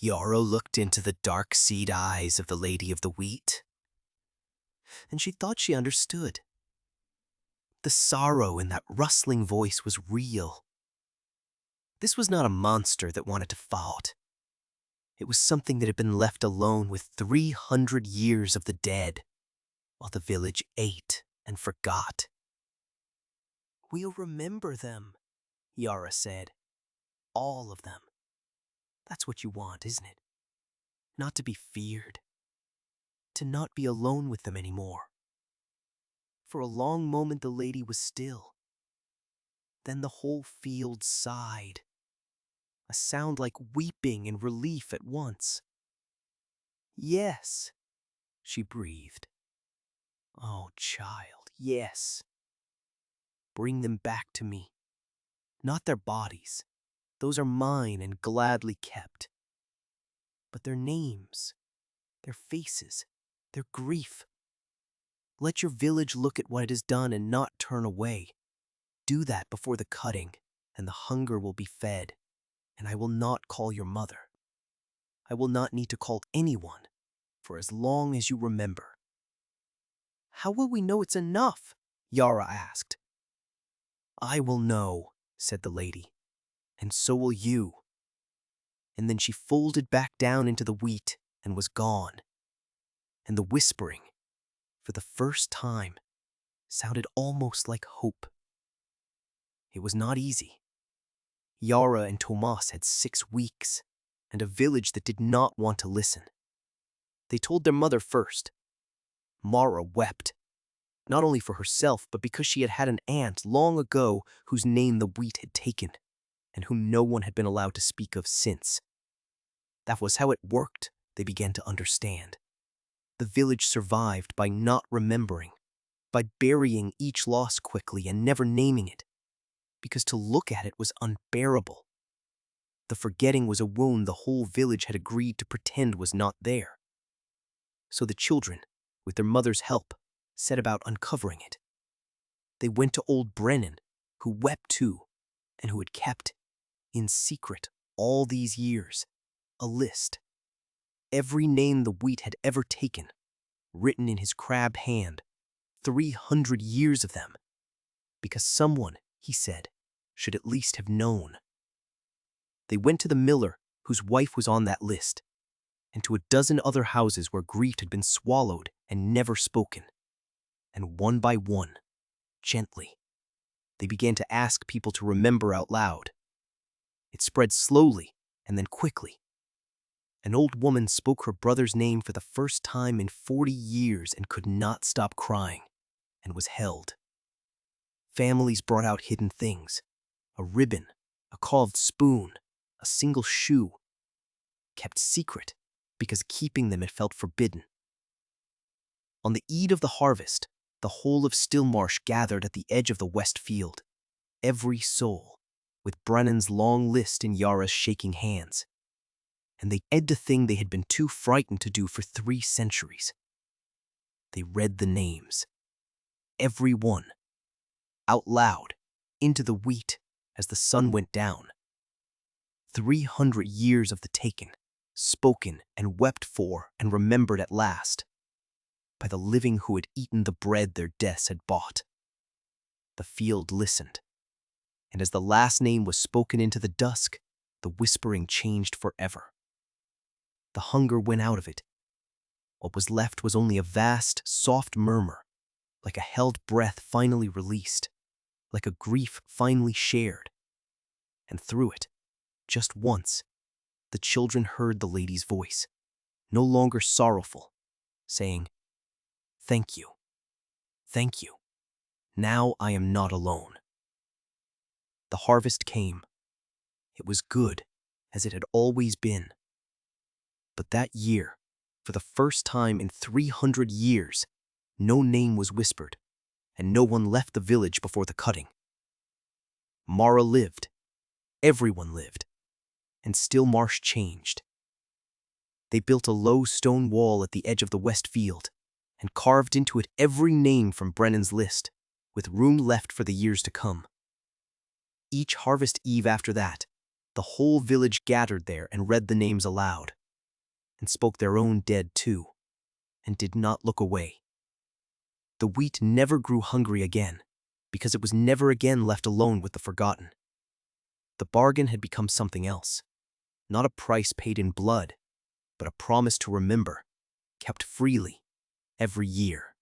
Yara looked into the dark seed eyes of the Lady of the Wheat, and she thought she understood. The sorrow in that rustling voice was real. This was not a monster that wanted to fight. It was something that had been left alone with 300 years of the dead, while the village ate and forgot. "We'll remember them," Yara said. "All of them. That's what you want, isn't it? Not to be feared. To not be alone with them anymore." For a long moment the lady was still. Then the whole field sighed, a sound like weeping and relief at once. "Yes," she breathed. "Oh, child, yes. Bring them back to me. Not their bodies. Those are mine and gladly kept. But their names, their faces, their grief. Let your village look at what it has done and not turn away. Do that before the cutting, and the hunger will be fed, and I will not call your mother. I will not need to call anyone for as long as you remember." "How will we know it's enough?" Yara asked. "I will know," said the lady, "and so will you." And then she folded back down into the wheat and was gone. And the whispering, for the first time, sounded almost like hope. It was not easy. Yara and Tomas had 6 weeks, and a village that did not want to listen. They told their mother first. Mara wept, not only for herself, but because she had had an aunt long ago whose name the wheat had taken, and whom no one had been allowed to speak of since. That was how it worked, they began to understand. The village survived by not remembering, by burying each loss quickly and never naming it, because to look at it was unbearable. The forgetting was a wound the whole village had agreed to pretend was not there. So the children, with their mother's help, set about uncovering it. They went to old Brennan, who wept too, and who had kept, in secret all these years, a list. Every name the wheat had ever taken, written in his crabbed hand, 300 years of them, because someone, he said, should at least have known. They went to the miller whose wife was on that list, and to a dozen other houses where grief had been swallowed and never spoken. And one by one, gently, they began to ask people to remember out loud. It spread slowly and then quickly. An old woman spoke her brother's name for the first time in 40 years and could not stop crying, and was held. Families brought out hidden things, a ribbon, a carved spoon, a single shoe, kept secret because keeping them it felt forbidden. On the eve of the harvest, the whole of Stillmarsh gathered at the edge of the west field, every soul, with Brennan's long list in Yara's shaking hands. And they did the thing they had been too frightened to do for 3 centuries. They read the names, every one, out loud, into the wheat as the sun went down. 300 years of the taken, spoken and wept for and remembered at last, by the living who had eaten the bread their deaths had bought. The field listened, and as the last name was spoken into the dusk, the whispering changed forever. The hunger went out of it. What was left was only a vast, soft murmur, like a held breath finally released, like a grief finally shared. And through it, just once, the children heard the lady's voice, no longer sorrowful, saying, "Thank you. Thank you. Now I am not alone." The harvest came. It was good, as it had always been. But that year, for the first time in 300 years, no name was whispered, and no one left the village before the cutting. Mara lived. Everyone lived. And Stillmarsh changed. They built a low stone wall at the edge of the west field, and carved into it every name from Brennan's list, with room left for the years to come. Each harvest eve after that, The whole village gathered there and read the names aloud, and spoke their own dead too, and did not look away. The wheat never grew hungry again, because it was never again left alone with the forgotten. The bargain had become something else, not a price paid in blood, but a promise to remember, kept freely, every year.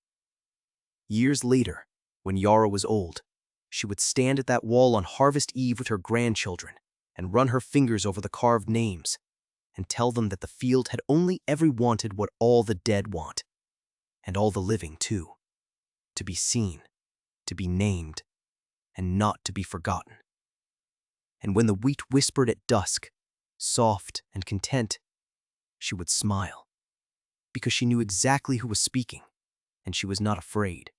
Years later, when Yara was old, she would stand at that wall on Harvest Eve with her grandchildren and run her fingers over the carved names and tell them that the field had only ever wanted what all the dead want, and all the living too, to be seen, to be named, and not to be forgotten. And when the wheat whispered at dusk, soft and content, she would smile, because she knew exactly who was speaking, and she was not afraid.